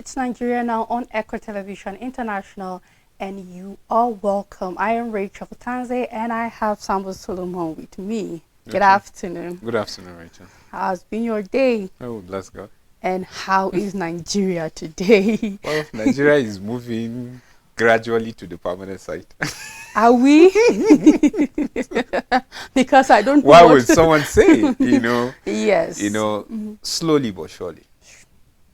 It's Nigeria Now on Echo Television International, and you are welcome. I am Rachel Tanze, and I have Sambo Solomon with me. Good afternoon. Good afternoon, Rachel. How's been your day? Oh, bless God. And how is Nigeria today? Well, Nigeria is moving gradually to the permanent site. Are we? Because I don't know. Why would someone say, Yes. slowly but surely.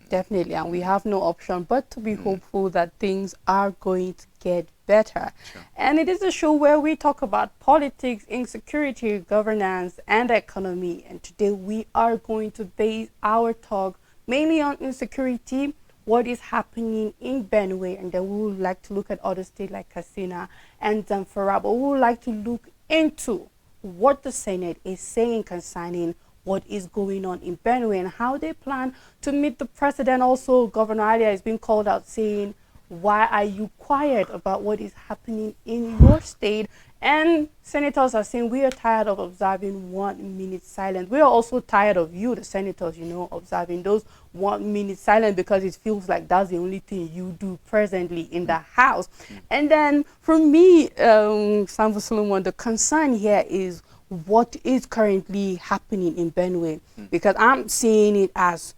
Definitely, and we have no option but to be hopeful that things are going to get better. Sure. And it is a show where we talk about politics, insecurity, governance, and economy. And today we are going to base our talk mainly on insecurity, what is happening in Benue, and then we would like to look at other states like Katsina and Zamfara, but we would like to look into what the Senate is saying concerning what is going on in Benue and how they plan to meet the president. Also, Governor Alia is being called out saying, why are you quiet about what is happening in your state? And senators are saying, we are tired of observing 1 minute silence. We are also tired of you, the senators, observing those 1 minute silence, because it feels like that's the only thing you do presently in the House. And then for me, Sambo Solomon, the concern here is what is currently happening in Benue, because I'm seeing it as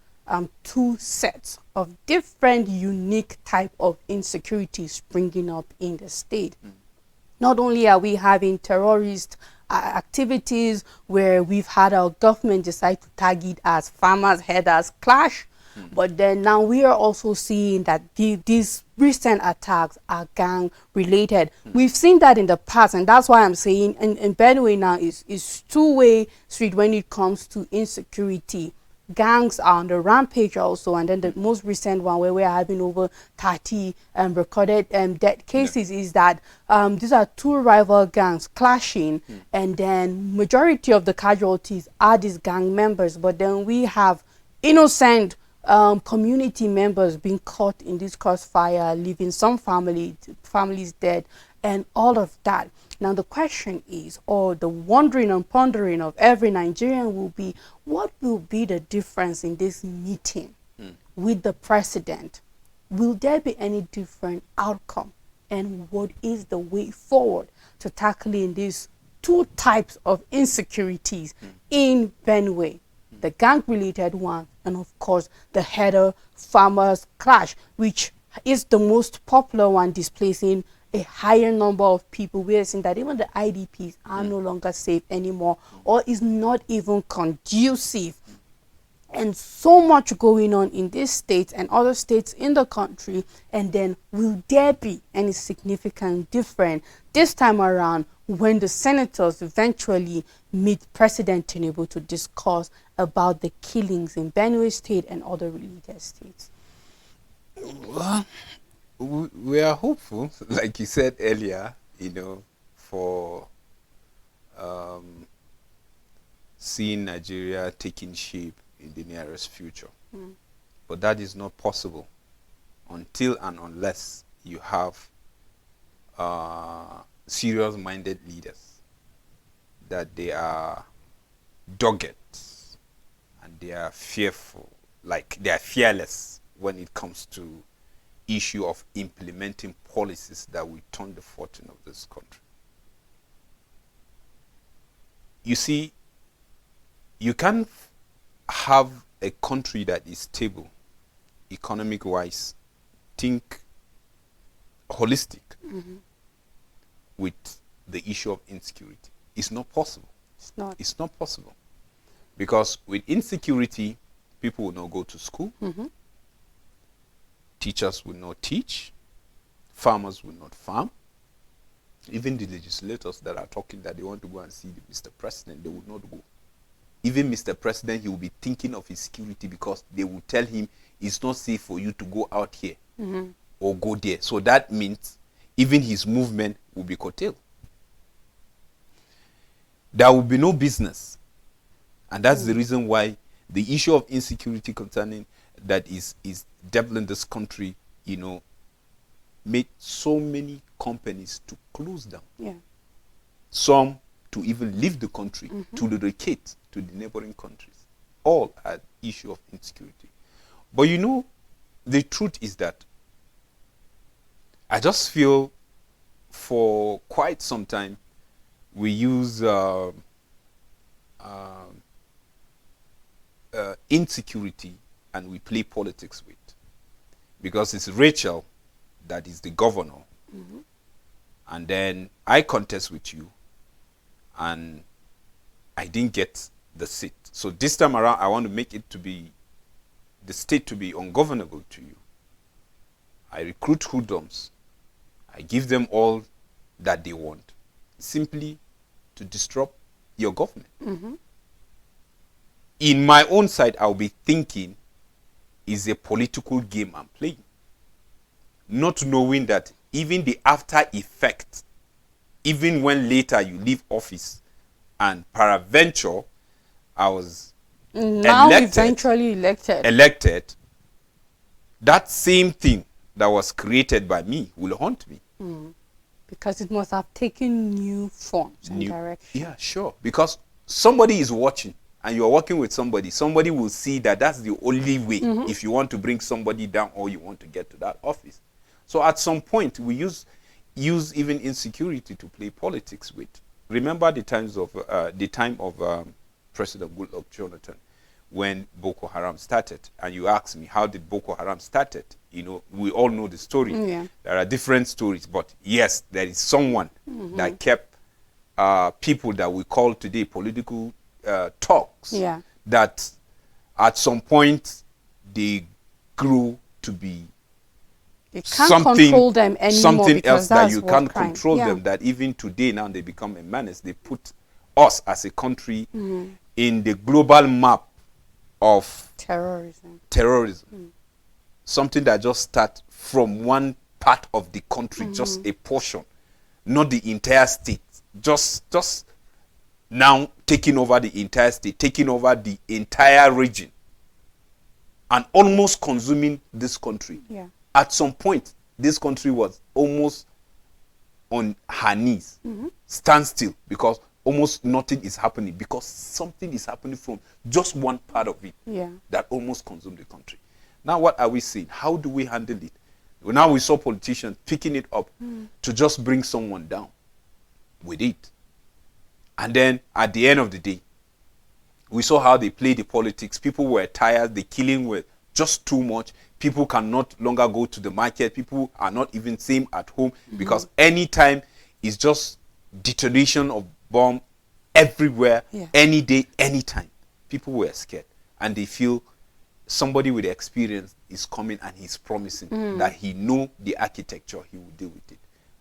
two sets of different unique type of insecurities springing up in the state. Not only are we having terrorist activities where we've had our government decide to tag it as farmers' headers clash, but then now we are also seeing that these recent attacks are gang related. We've seen that in the past, and that's why I'm saying in Benue now is two-way street when it comes to insecurity. Gangs are on the rampage also, and then the most recent one where we're having over 30 recorded death cases is that these are two rival gangs clashing, and then majority of the casualties are these gang members, but then we have innocent community members being caught in this crossfire, leaving some families dead, and all of that. Now the question is, or the wondering and pondering of every Nigerian will be, what will be the difference in this meeting with the president? Will there be any different outcome? And what is the way forward to tackling these two types of insecurities in Benue? The gang-related one, and of course the header farmers clash, which is the most popular one, displacing a higher number of people. We are seeing that even the IDPs are no longer safe anymore, or is not even conducive. And so much going on in this state and other states in the country. And then will there be any significant difference this time around when the senators eventually meet President Tinubu to discuss about the killings in Benue State and other related states? Well, we are hopeful, like you said earlier, for seeing Nigeria taking shape in the nearest future. But that is not possible until and unless you have serious-minded leaders, that they are dogged and they are fearful, like they are fearless when it comes to issue of implementing policies that will turn the fortune of this country. You see, you can't have a country that is stable, economic-wise, think holistic with the issue of insecurity. It's not possible. It's not possible. Because with insecurity, people will not go to school. Teachers will not teach. Farmers will not farm. Even the legislators that are talking that they want to go and see Mr. President, they will not go. Even Mr. President, he will be thinking of his security, because they will tell him it's not safe for you to go out here or go there. So that means even his movement will be curtailed. There will be no business. And that's the reason why the issue of insecurity concerning that is developing this country, made so many companies to close down. Some to even leave the country, to relocate to the neighboring countries. All are issue of insecurity. But the truth is that I just feel for quite some time we use insecurity and we play politics with, because it's Rachel that is the governor, and then I contest with you and I didn't get the seat. So this time around I want to make it to be the state to be ungovernable to you. I recruit hoodlums. I give them all that they want, simply to disrupt your government. In my own side, I'll be thinking, is a political game I'm playing, not knowing that even the after effect, even when later you leave office and peradventure I was Now eventually elected, that same thing that was created by me will haunt me. because it must have taken new forms and direction. Yeah, sure. Because somebody is watching and you're working with somebody. Somebody will see that that's the only way if you want to bring somebody down or you want to get to that office. So at some point, we use even insecurity to play politics with. Remember the time of President Goodluck Jonathan, when Boko Haram started, and you asked me, how did Boko Haram started? You know, we all know the story. Yeah. There are different stories, but yes, there is someone that kept people that we call today political talks. Yeah. That at some point they grew to be You can't control them anymore, something because else that that's you war can't crime. control Yeah. them, that even today now they become a menace. They put us as a country in the global map of Terrorism. something that just starts from one part of the country, just a portion, not the entire state, just now taking over the entire state, taking over the entire region, and almost consuming this country. Yeah. At some point, this country was almost on her knees, stand still, because almost nothing is happening, because something is happening from just one part of it Yeah. that almost consumed the country. Now what are we saying? How do we handle it? Now we saw politicians picking it up to just bring someone down with it. And then at the end of the day, we saw how they played the politics. People were tired. The killing were just too much. People can not longer go to the market. People are not even same at home, because anytime it's just detonation of bomb everywhere, Yeah. any day, anytime. People were scared, and they feel somebody with experience is coming and he's promising that he know the architecture, he will deal with it.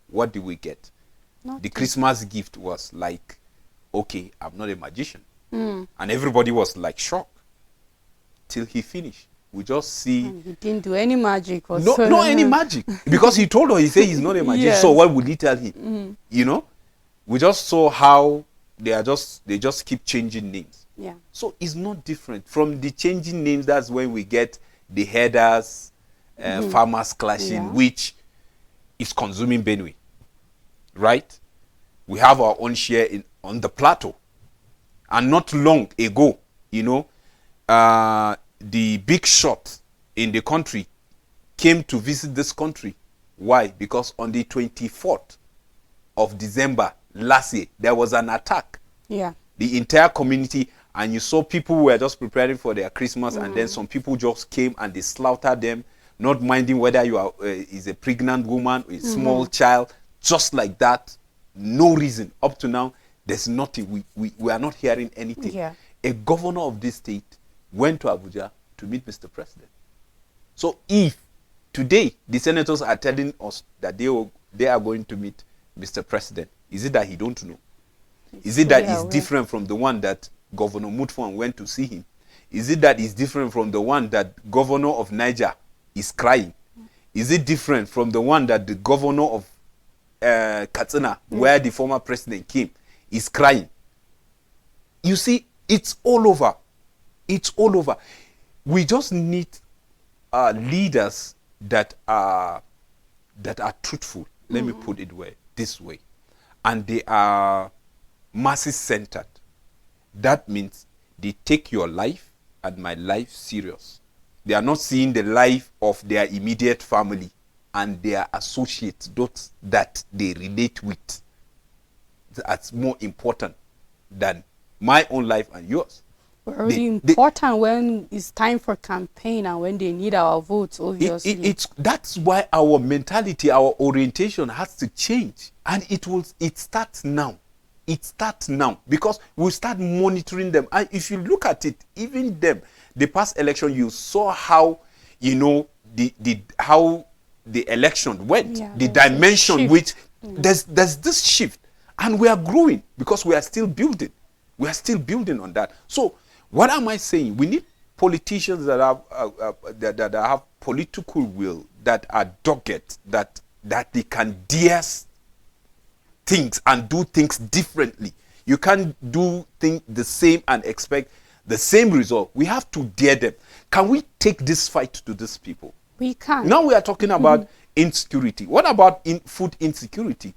What did we get? Nothing. The Christmas gift was like, okay, I'm not a magician. And everybody was like shocked till he finished. We just see He didn't do any magic or no any magic, because he told her, he said he's not a magician. Yes. So what would he tell him? You know, we just saw how they just keep changing names. Yeah. So it's not different from the changing names. That's when we get the headers, farmers clashing, Yeah. which is consuming Benue, right? We have our own share on the plateau, and not long ago, you know, the big shot in the country came to visit this country. Why? Because on the 24th of December last year, there was an attack. Yeah. The entire community, and you saw people were just preparing for their Christmas, and then some people just came and they slaughtered them, not minding whether you are is a pregnant woman, a small child, just like that. No reason. Up to now, there's nothing. We are not hearing anything. Yeah. A governor of this state went to Abuja to meet Mr. President. So if today the senators are telling us that they are going to meet Mr. President, is it that he don't know? Is it that it's different from the one that Governor Mutfwang went to see him? Is it that it's different from the one that Governor of Niger is crying? Is it different from the one that the Governor of Katsina, where the former president came, is crying? You see, it's all over. It's all over. We just need leaders that are truthful. Let me put it this way. And they are masses centered. That means they take your life and my life serious. They are not seeing the life of their immediate family and their associates, those that they relate with. That's more important than my own life and yours. Very important when it's time for campaign and when they need our votes, obviously. That's why our mentality, our orientation has to change. And it starts now. It starts now because we'll start monitoring them. And if you look at it, even them, the past election, you saw how, how the election went, the dimension which there's this shift, and we are growing because we are still building. We are still building on that. So what am I saying? We need politicians that have political will, that are dogged, that they can dare things and do things differently. You can't do things the same and expect the same result. We have to dare them. Can we take this fight to these people? We can. Now we are talking about insecurity. What about food insecurity?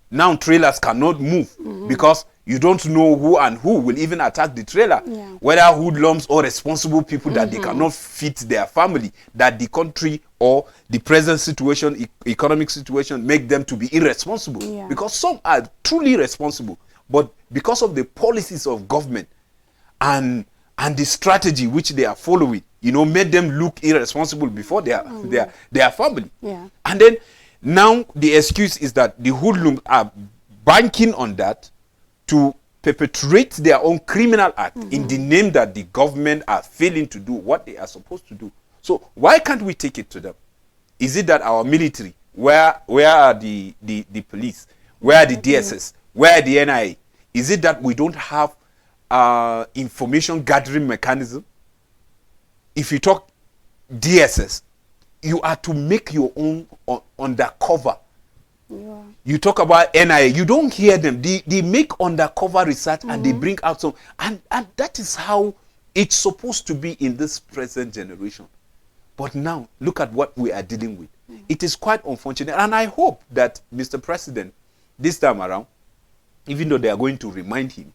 Now trailers cannot move because you don't know who and who will even attack the trailer. Whether hoodlums or responsible people that they cannot feed their family, that the country or the present situation, economic situation, make them to be irresponsible. Because some are truly responsible, but because of the policies of government and the strategy which they are following, made them look irresponsible before their family. And then now the excuse is that the hoodlums are banking on that to perpetrate their own criminal act in the name that the government are failing to do what they are supposed to do. So why can't we take it to them? Is it that our military, where are the police, where are the DSS, where are the NIA? Is it that we don't have information gathering mechanism? If you talk DSS, you are to make your own undercover. You talk about NIA, you don't hear them. They make undercover research and they bring out some, and that is how it's supposed to be in this present generation. But now, look at what we are dealing with. It is quite unfortunate, and I hope that Mr. President, this time around, even though they are going to remind him,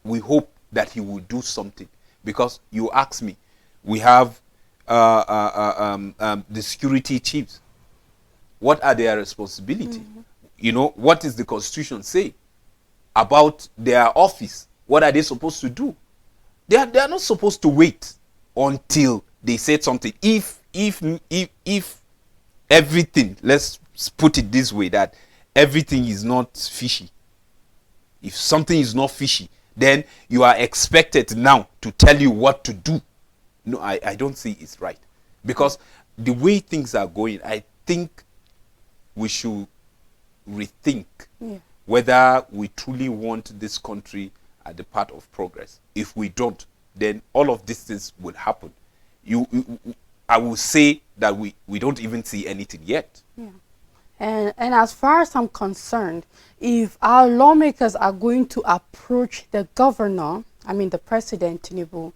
we hope that he will do something. Because you ask me, we have the security chiefs. What are their responsibility? What is the Constitution say about their office? What are they supposed to do? They are not supposed to wait until they said something. If everything, let's put it this way, that everything is not fishy. If something is not fishy, then you are expected now to tell you what to do. No, I don't see it's right. Because the way things are going, I think we should rethink whether we truly want this country at the path of progress. If we don't, then all of these things will happen. I will say that we don't even see anything yet. And as far as I'm concerned, if our lawmakers are going to approach the governor, the President Tinubu,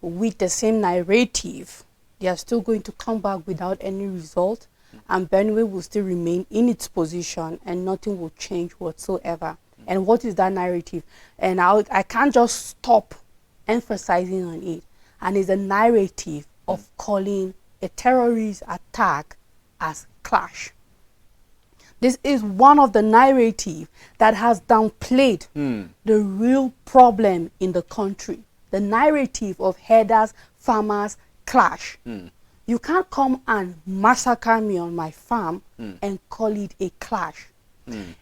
with the same narrative, they are still going to come back without any result, and Benue will still remain in its position and nothing will change whatsoever. And what is that narrative? And I can't just stop emphasizing on it. And it's a narrative of calling a terrorist attack as clash. This is one of the narrative that has downplayed the real problem in the country. The narrative of herders, farmers, clash. You can't come and massacre me on my farm and call it a clash.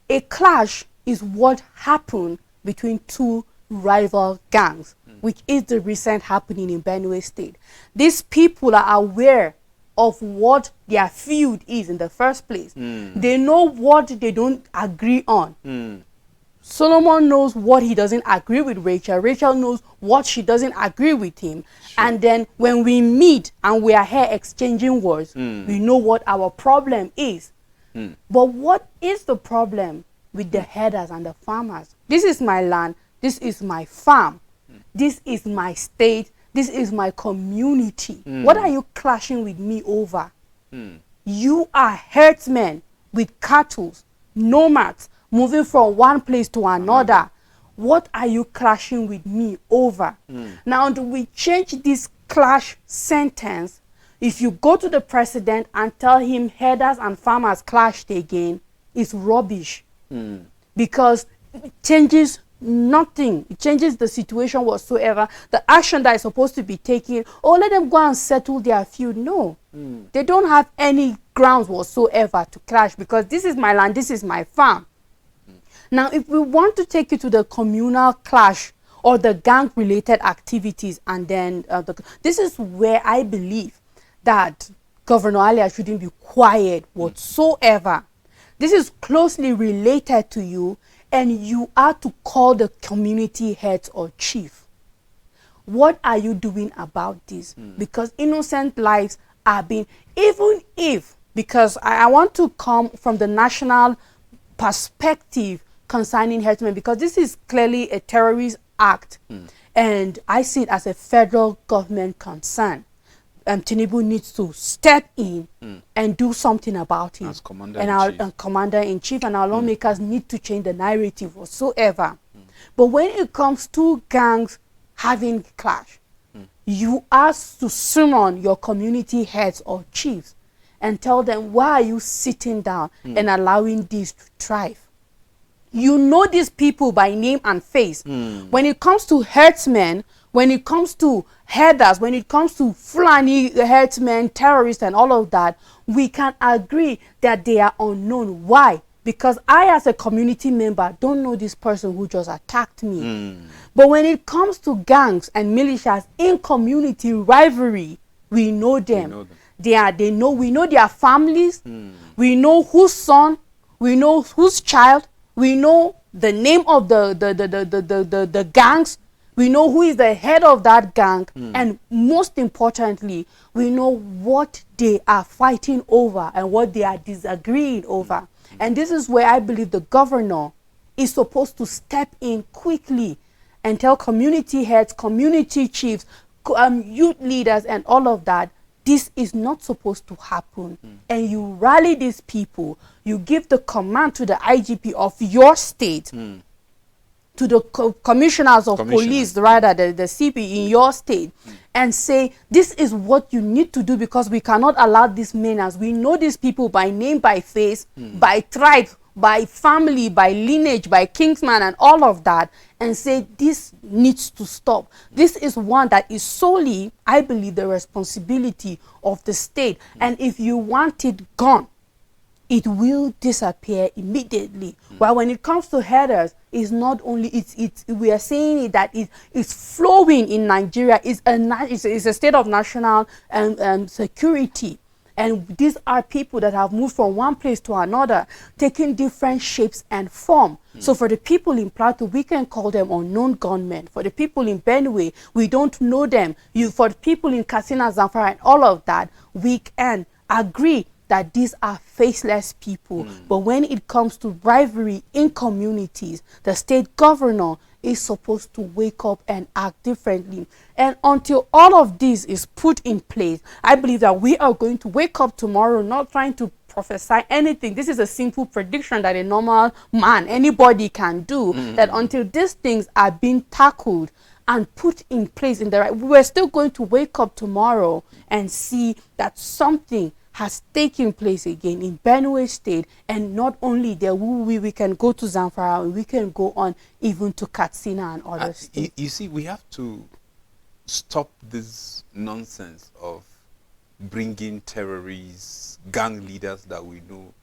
A clash is what happened between two rival gangs, which is the recent happening in Benue State. These people are aware of what their feud is in the first place. They know what they don't agree on. Solomon knows what he doesn't agree with Rachel. Rachel knows what she doesn't agree with him. And then when we meet and we are here exchanging words, we know what our problem is. But what is the problem with the herders and the farmers? This is my land. This is my farm. This is my state. This is my community. What are you clashing with me over? You are herdsmen with cattle, nomads, moving from one place to another. What are you clashing with me over? Now, do we change this clash sentence, if you go to the president and tell him herders and farmers clashed again, it's rubbish. Because it changes nothing. It changes the situation whatsoever. The action that is supposed to be taken, or let them go and settle their feud. No. They don't have any grounds whatsoever to clash, because this is my land, this is my farm. Now, if we want to take it to the communal clash or the gang-related activities, and then this is where I believe that Governor Alia shouldn't be quiet whatsoever. This is closely related to you, and you are to call the community heads or chief. What are you doing about this? Because innocent lives are being, even if, because I want to come from the national perspective concerning herdsmen, because this is clearly a terrorist act, and I see it as a federal government concern. Tinubu needs to step in and do something about it. As Commander and in our Chief. Commander-in-Chief and our lawmakers need to change the narrative whatsoever. But when it comes to gangs having clash, you ask to summon your community heads or chiefs and tell them, why are you sitting down and allowing this to thrive? You know these people by name and face. When it comes to herdsmen, when it comes to herders, when it comes to Fulani herdsmen, terrorists and all of that, we can agree that they are unknown. Why? Because I, as a community member, don't know this person who just attacked me. But when it comes to gangs and militias in community rivalry, we know them. We know their families. We know whose son, we know whose child, we know the name of the gangs. We know who is the head of that gang, and most importantly, we know what they are fighting over and what they are disagreeing over. And this is where I believe the governor is supposed to step in quickly and tell community heads, community chiefs, youth leaders and all of that, this is not supposed to happen. And you rally these people, you give the command to the IGP of your state, to the commissioners of police, rather the CP in your state, and say, this is what you need to do, because we cannot allow these menace. We know these people by name, by face, by tribe, by family, by lineage, by kingsman and all of that, and say this needs to stop. This is one that is solely, I believe, the responsibility of the state. And if you want it gone, it will disappear immediately. But when it comes to herders, it's not only, we are saying it that it's flowing in Nigeria. It's a state of national security. And these are people that have moved from one place to another, taking different shapes and form. So for the people in Plateau, we can call them unknown gunmen. For the people in Benue, we don't know them. For the people in Katsina, Zamfara, and all of that, we can agree that these are faceless people. But when it comes to rivalry in communities, the state governor is supposed to wake up and act differently. And until all of this is put in place, I believe that we are going to wake up tomorrow not trying to prophesy anything. This is a simple prediction that a normal man, anybody can do, that until these things are being tackled and put in place in the right, we're still going to wake up tomorrow and see that something has taken place again in Benue State. And not only there, we can go to Zamfara, we can go on even to Katsina and other states. You see, we have to stop this nonsense of bringing terrorists, gang leaders that we know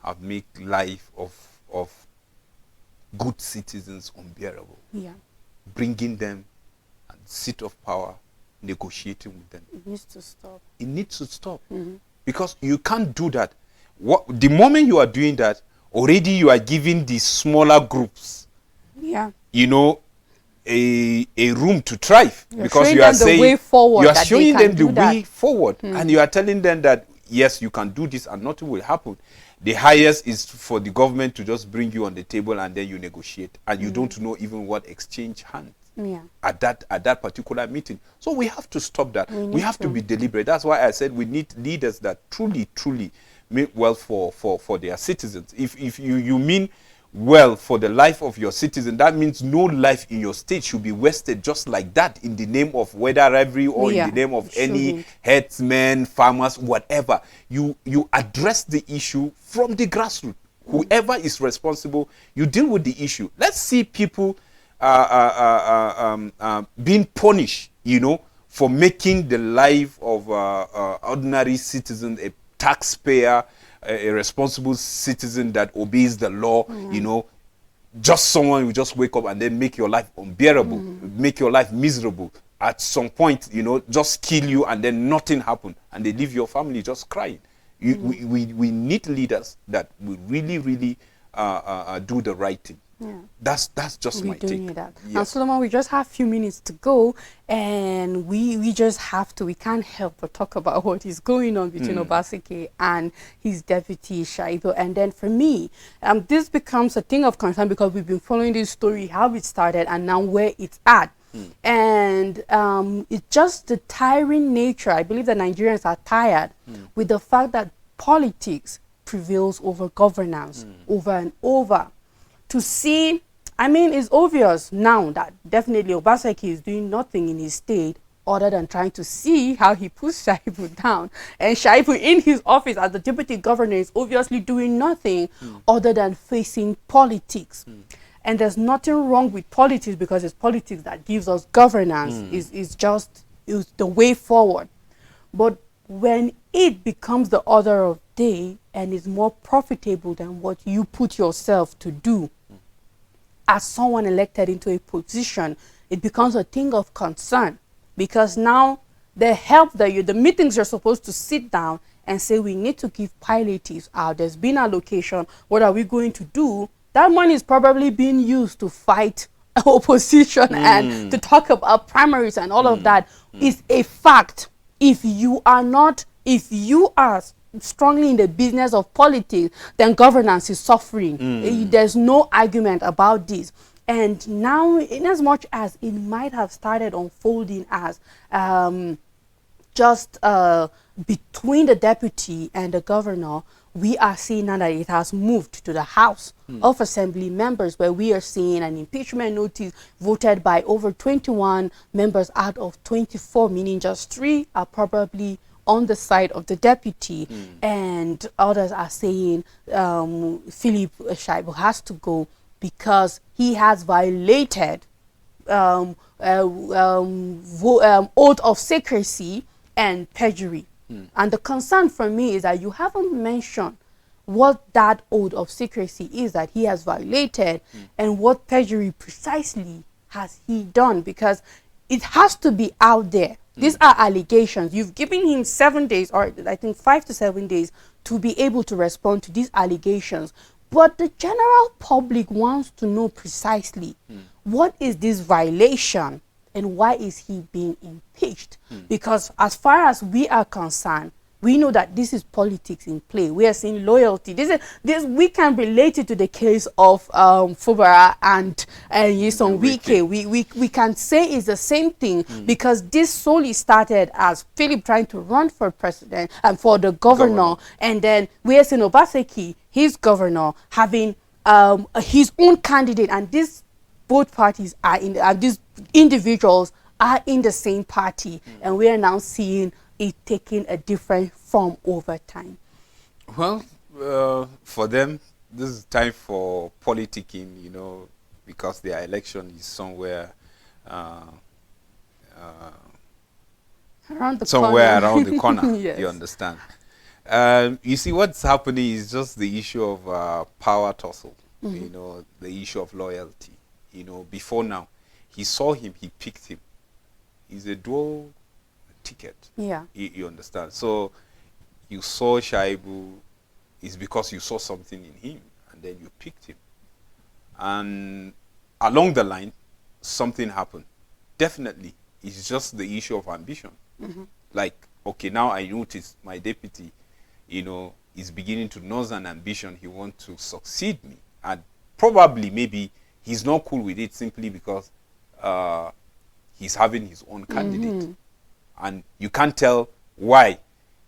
have made life of good citizens unbearable. Yeah. Bringing them at the seat of power, negotiating with them. It needs to stop. It needs to stop. Because you can't do that. The moment you are doing that, already you are giving these smaller groups, you know, a room to thrive. Because you are saying, way forward, you are showing them the way forward, Hmm. and you are telling them that yes, you can do this and nothing will happen. The highest is for the government to just bring you on the table and then you negotiate, and you don't know even what exchange hands at that particular meeting. So we have to stop that. We have to be deliberate. That's why I said we need leaders that truly mean well for their citizens. If you mean well for the life of your citizen, that means no life in your state should be wasted just like that in the name of whether rivalry or in the name of any herdsmen, farmers, whatever. You address the issue from the grassroots. Whoever is responsible, you deal with the issue. Let's see people being punished, for making the life of ordinary citizen, a taxpayer, a responsible citizen that obeys the law, just someone who just wake up and then make your life unbearable, make your life miserable. At some point, just kill you and then nothing happen and they leave your family just crying. We need leaders that will really, really do the right thing. Yeah. That's just my take. Need that. Yes. And Solomon, we just have a few minutes to go, and we just have to, we can't help but talk about what is going on between Obaseki and his deputy Shaibu. And then for me, this becomes a thing of concern because we've been following this story, how it started and now where it's at. And it's just the tiring nature. I believe that Nigerians are tired with the fact that politics prevails over governance over and over. To see, I mean, it's obvious now that definitely Obaseki is doing nothing in his state other than trying to see how he puts Shaibu down. And Shaibu in his office as the deputy governor is obviously doing nothing other than facing politics. And there's nothing wrong with politics because it's politics that gives us governance. It's just the way forward. But when it becomes the order of day and is more profitable than what you put yourself to do, as someone elected into a position, it becomes a thing of concern because now the help that the meetings you're supposed to sit down and say, we need to give palliatives out. There's been allocation. What are we going to do? That money is probably being used to fight opposition and to talk about primaries and all of that is a fact. If you are strongly in the business of politics, then governance is suffering. There's no argument about this. And now, in as much as it might have started unfolding as just between the deputy and the governor, we are seeing now that it has moved to the House of Assembly members, where we are seeing an impeachment notice voted by over 21 members out of 24, meaning just 3 are probably on the side of the deputy, and others are saying Philip Shaibu has to go because he has violated oath of secrecy and perjury. And the concern for me is that you haven't mentioned what that oath of secrecy is that he has violated and what perjury precisely has he done, because it has to be out there. These are allegations. You've given him 7 days, or I think 5 to 7 days, to be able to respond to these allegations. But the general public wants to know precisely what is this violation and why is he being impeached? Because as far as we are concerned, we know that this is politics in play. We are seeing loyalty. This we can relate it to the case of Fubara and Nyesom Wike. We can say it's the same thing because this solely started as Philip trying to run for president and for the governor. And then we are seeing Obaseki, his governor, having his own candidate, and these both parties are in these individuals are in the same party, and we are now seeing it taking a different form over time. Well, for them, this is time for politicking, because their election is somewhere around the corner. Yes. You understand? You see, what's happening is just the issue of power tussle, the issue of loyalty. Before now, he saw him, he picked him. He's a dual ticket. Yeah. You understand? So you saw Shaibu is because you saw something in him and then you picked him. And along the line, something happened. Definitely, it's just the issue of ambition. Like, okay, now I notice my deputy, is beginning to nurse an ambition. He wants to succeed me. And probably, maybe, he's not cool with it simply because he's having his own candidate. And you can't tell why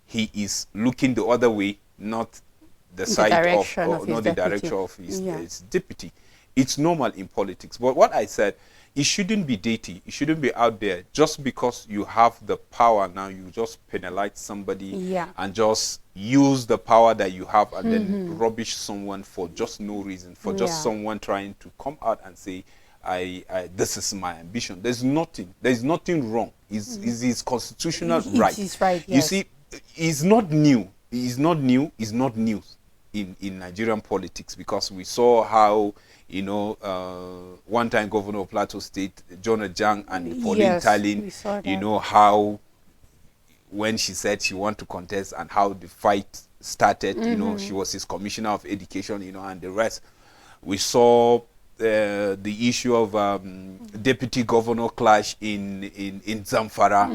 he is looking the other way, not the side of, direction or of not his the deputy. direction of his, Yeah. his deputy. It's normal in politics. But what I said, it shouldn't be dating. It shouldn't be out there just because you have the power now. You just penalize somebody Yeah. and just use the power that you have and then rubbish someone for just no reason, for just Yeah. someone trying to come out and say, this is my ambition. There's nothing wrong. It's his constitutional It right. is right, You yes. see, it's not new. It's not new. It's not news in Nigerian politics, because we saw how, one time governor of Plateau State, Jonah Jang, and Pauline Yes, we Talin, saw that. how when she said she wanted to contest and how the fight started, she was his commissioner of education, and the rest. We saw the issue of deputy governor clash in Zamfara,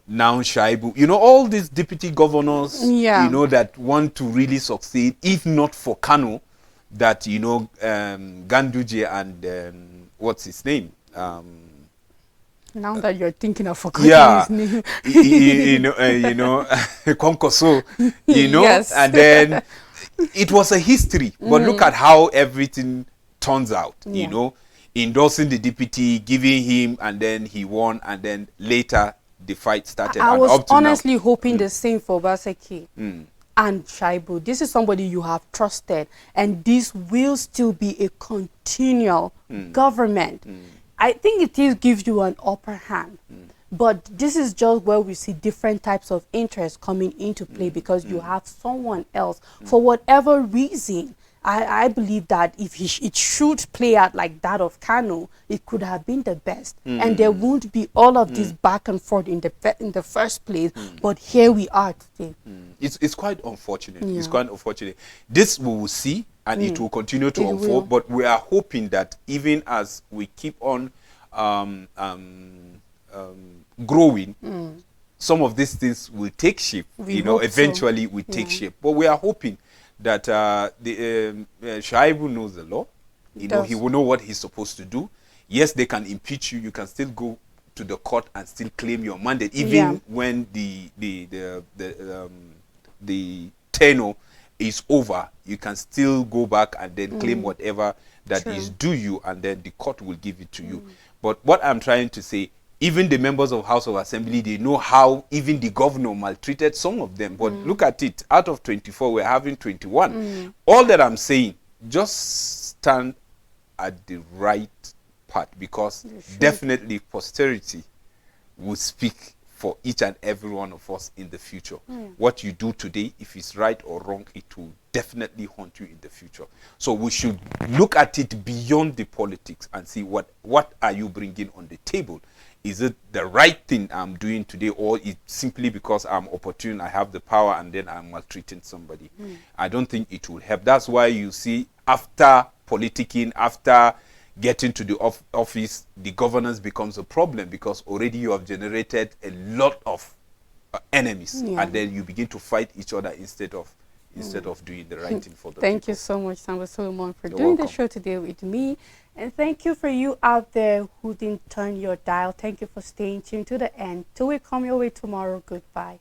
now Shaibu, all these deputy governors, Yeah. that want to really succeed, if not for Kano, that, Ganduje and what's his name? Now that you're thinking of forgetting Yeah, his name. Konkoso, Yes. and then it was a history. But look at how everything turns out, Yeah. endorsing the deputy, giving him, and then he won, and then later the fight started. I and was up to honestly hoping the same for Baseki Mm. and Shaibu. This is somebody you have trusted, and this will still be a continual government. I think it gives you an upper hand. But this is just where we see different types of interests coming into play, because you have someone else, for whatever reason. I believe that if it should play out like that of Kano, it could have been the best, and there won't be all of this back and forth in the first place. But here we are today. It's quite unfortunate. It's Yeah. quite unfortunate. This we will see, and it will continue to It unfold. will. But we are hoping that even as we keep on growing, some of these things will take shape. We hope so. Eventually will take Yeah. shape. But we are hoping that Shaibu knows the law. He does. will know what he's supposed to do. Yes, they can impeach you. You can still go to the court and still claim your mandate, even Yeah. when the tenure is over. You can still go back and then claim whatever that True. is due you, and then the court will give it to you. But what I'm trying to say, even the members of House of Assembly, they know how even the governor maltreated some of them. But look at it, out of 24, we're having 21. All that I'm saying, just stand at the right path, because definitely posterity will speak for each and every one of us in the future. What you do today, if it's right or wrong, it will definitely haunt you in the future. So we should look at it beyond the politics and see what are you bringing on the table. Is it the right thing I'm doing today, or it's simply because I'm opportune, I have the power, and then I'm maltreating somebody? I don't think it will help. That's why you see, after politicking, after getting to the office, the governance becomes a problem, because already you have generated a lot of enemies, Yeah. and then you begin to fight each other instead of doing the right thing for the Thank people. you so much, Samba Solomon, for You're doing the welcome. show today with me. And thank you for you out there who didn't turn your dial. Thank you for staying tuned to the end. Till we come your way tomorrow, goodbye.